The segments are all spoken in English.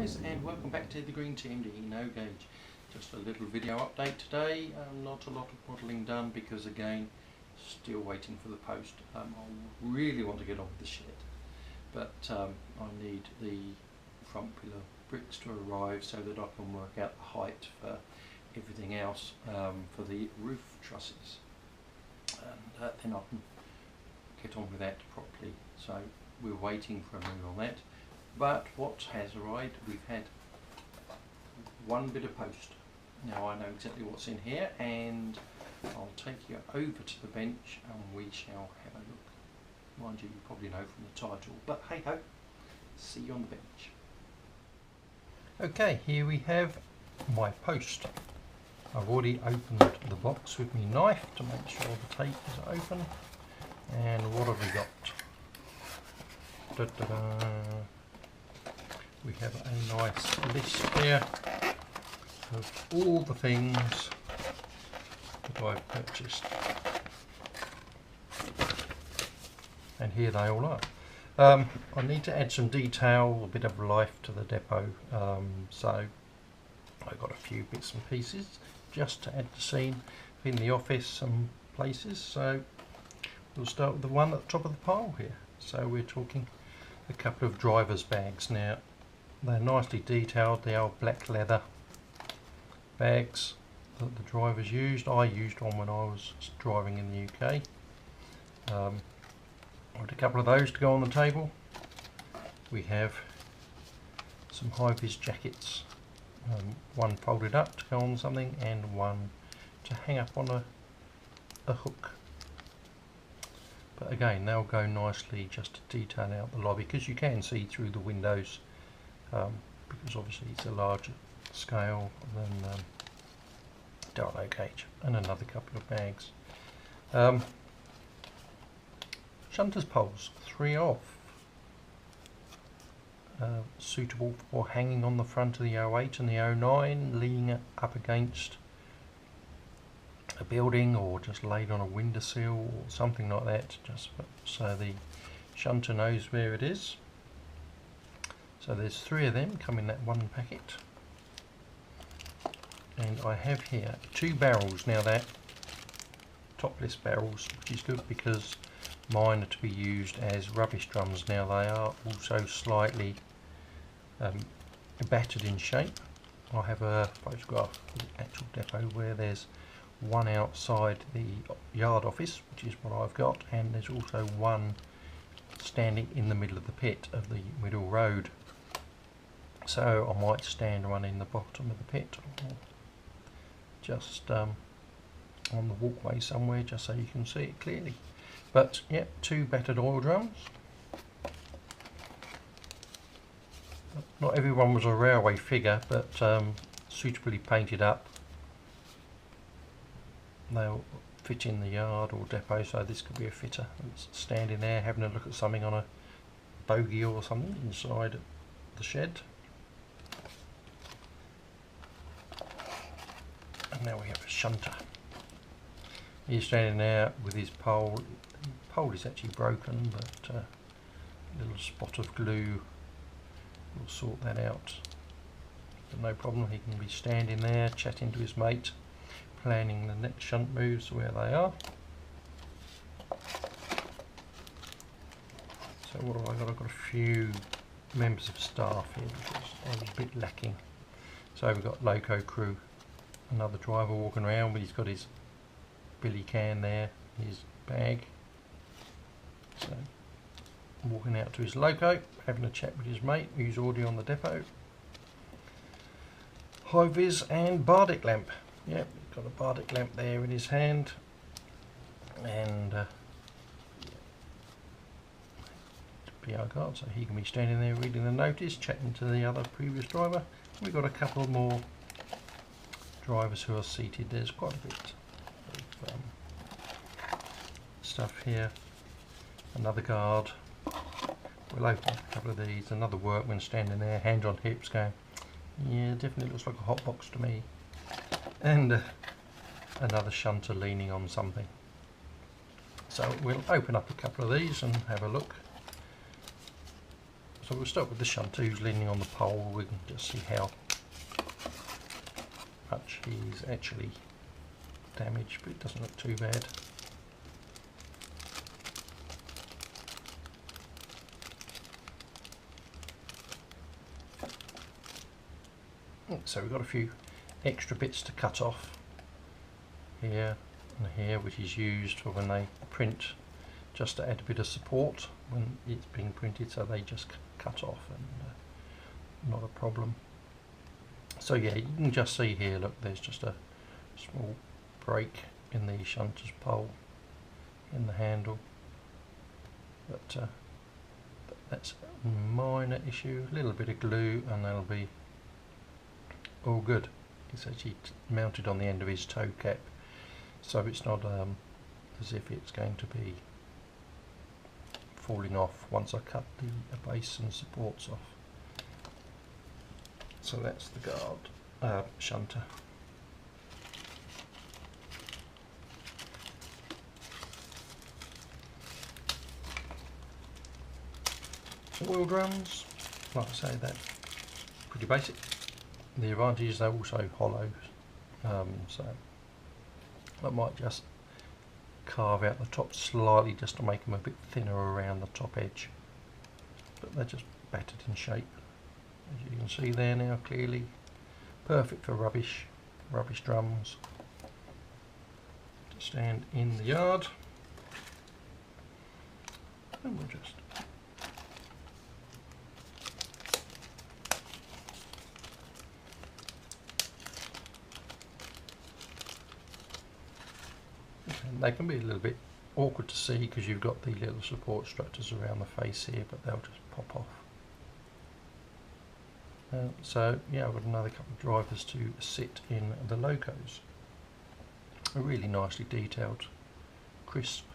guys, and welcome back to Hither Green TMD no gauge. Just a little video update today. Not a lot of modelling done because again, still waiting for the post. I really want to get on with the shed, but I need the front pillar bricks to arrive so that I can work out the height for everything else for the roof trusses, and then I can get on with that properly. So we're waiting for a move on that. But what has arrived, we've had one bit of post. Now I know exactly what's in here, and I'll take you over to the bench and we shall have a look. Mind you, you probably know from the title, but hey ho, see you on the bench. Okay, here we have my post. I've already opened the box with my knife to make sure the tape is open. And what have we got? Da-da-da. We have a nice list here of all the things that I've purchased, and here they all are. I need to add some detail, a bit of life to the depot, so I've got a few bits and pieces just to add the scene in the office and places. So we'll start with the one at the top of the pile here. So we're talking a couple of driver's bags. Now they're nicely detailed. They are black leather bags that the drivers used. I used one when I was driving in the UK. I had a couple of those to go on the table. We have some high-vis jackets, one folded up to go on something and one to hang up on a hook. But again, they'll go nicely just to detail out the lobby, because you can see through the windows, because obviously it's a larger scale than dark no gauge. And another couple of bags. Shunters poles, 3 off, suitable for hanging on the front of the 08 and the 09, leaning up against a building or just laid on a windowsill or something like that, just so the shunter knows where it is. So there's 3 of them come in that one packet, and I have here 2 barrels. Now they're topless barrels, which is good because mine are to be used as rubbish drums. Now they are also slightly battered in shape. I have a photograph of the actual depot where there's one outside the yard office, which is what I've got, and there's also one standing in the middle of the pit of the middle road. So I might stand one in the bottom of the pit, or just on the walkway somewhere, just so you can see it clearly. But yeah, 2 battered oil drums. Not everyone was a railway figure, but suitably painted up. They'll fit in the yard or depot, so this could be a fitter that's standing there having a look at something on a bogey or something inside the shed. And now we have a shunter. He's standing there with his pole. The pole is actually broken, but a little spot of glue will sort that out. But no problem, he can be standing there chatting to his mate, planning the next shunt moves where they are. So what have I got? I've got a few members of staff here because I was a bit lacking. So we've got loco crew, another driver walking around, but he's got his billy can there, his bag. So walking out to his loco, having a chat with his mate who's already on the depot. High-vis and Bardic lamp. Yep, he's got a Bardic lamp there in his hand, and PR card, so he can be standing there reading the notice, chatting to the other previous driver. We've got a couple more drivers who are seated. There's quite a bit of stuff here. Another guard. We'll open up a couple of these. Another workman standing there, hand on hips, going, yeah, definitely looks like a hot box to me. And another shunter leaning on something. So we'll open up a couple of these and have a look. So we'll start with the shunter who's leaning on the pole. We can just see how much he's actually damaged, but it doesn't look too bad. So we've got a few extra bits to cut off here and here, which is used for when they print, just to add a bit of support when it's being printed, so they just cut off and not a problem. So yeah, you can just see here, look, there's just a small break in the shunter's pole in the handle, but that's a minor issue. A little bit of glue and that'll be all good. It's actually mounted on the end of his toe cap, so it's not as if it's going to be falling off once I cut the base and supports off. So that's the guard shunter. Oil drums, like I say, they're pretty basic. The advantage is they're also hollow, so I might just carve out the top slightly just to make them a bit thinner around the top edge, but they're just battered in shape, as you can see there now clearly. Perfect for rubbish drums to stand in the yard. And we'll just they can be a little bit awkward to see because you've got the little support structures around the face here, but they'll just pop off. So yeah, I've got another couple of drivers to sit in the locos. A really nicely detailed, crisp,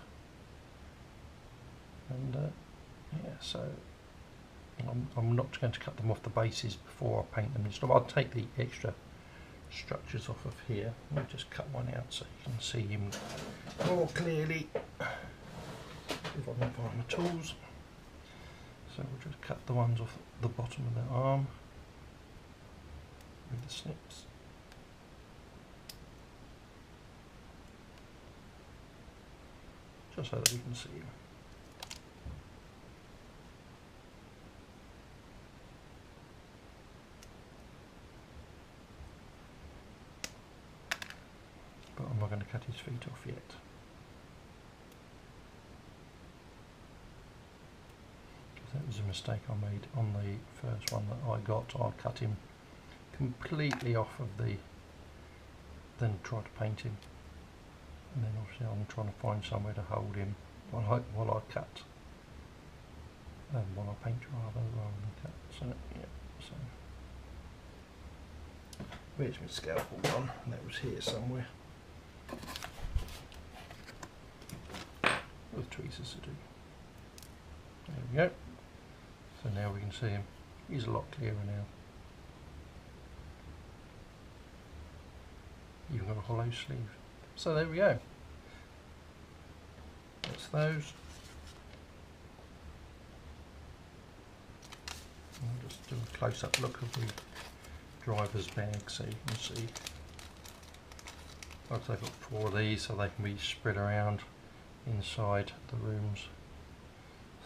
and yeah, so I'm not going to cut them off the bases before I paint them and stuff. I'll take the extra structures off of here. I'll just cut one out so you can see him more clearly if I can find my tools. So we'll just cut the ones off the bottom of the arm with the snips. Just so that we can see him. But I'm not going to cut his feet off yet. Because that was a mistake I made on the first one that I got. I cut him completely off of the, then tried to paint him. And then obviously I'm trying to find somewhere to hold him while I cut. While I paint rather than cut. So yeah, so where's my scalpel gone? That was here somewhere. With tweezers to do. There we go. So now we can see him. He's a lot clearer now. Even got a hollow sleeve. So there we go. That's those. I'll just do a close-up look of the driver's bag so you can see. I've got 4 of these so they can be spread around inside the rooms.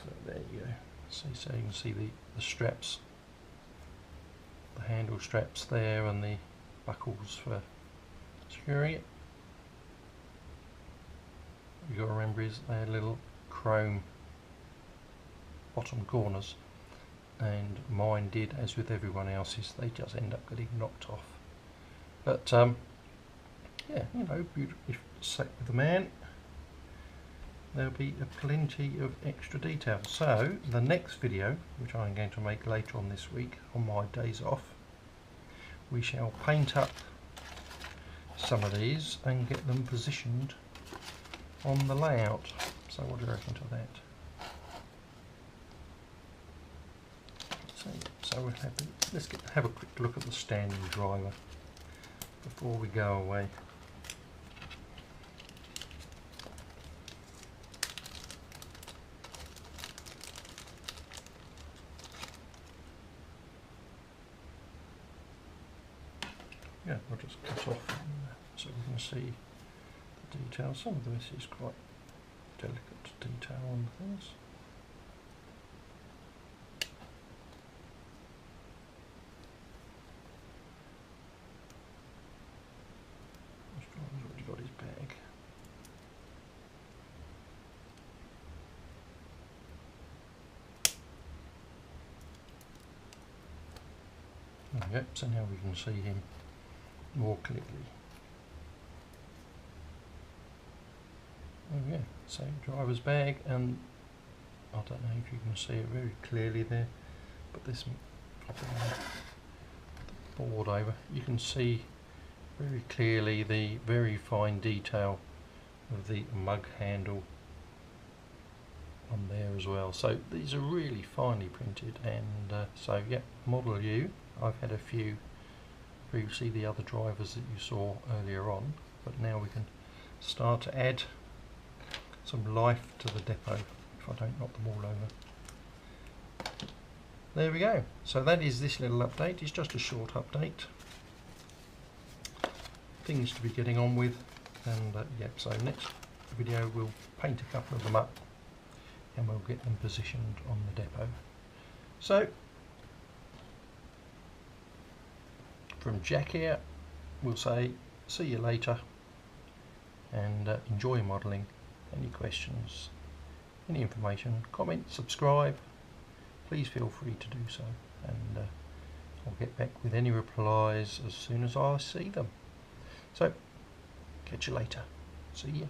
So there you go. So you can see the straps, the handle straps there, and the buckles for securing it. You've got to remember is they had little chrome bottom corners, and mine did, as with everyone else's, they just end up getting knocked off. But yeah, you know, if sat with the man, there'll be plenty of extra detail. So the next video, which I'm going to make later on this week on my days off, we shall paint up some of these and get them positioned on the layout. So what do you reckon to that? So we'll let's have a quick look at the standing driver before we go away. yeah, I'll just cut off so we can see the detail. Some of this is quite delicate detail on things. This driver's already got his bag. Yep, so now we can see him more clearly. Oh yeah, so driver's bag, and I don't know if you can see it very clearly there, but this board over, you can see very clearly the very fine detail of the mug handle on there as well. So these are really finely printed, and so yeah, MODELU. I've had a few previously, the other drivers that you saw earlier on, but now we can start to add some life to the depot if I don't knock them all over. There we go. So that is this little update. It's just a short update. Things to be getting on with, and yep, so next video we'll paint a couple of them up and we'll get them positioned on the depot. So from Jack here, we'll say see you later, and enjoy modelling. Any questions, any information, comment, subscribe, please feel free to do so, and I'll get back with any replies as soon as I see them. So catch you later. See ya.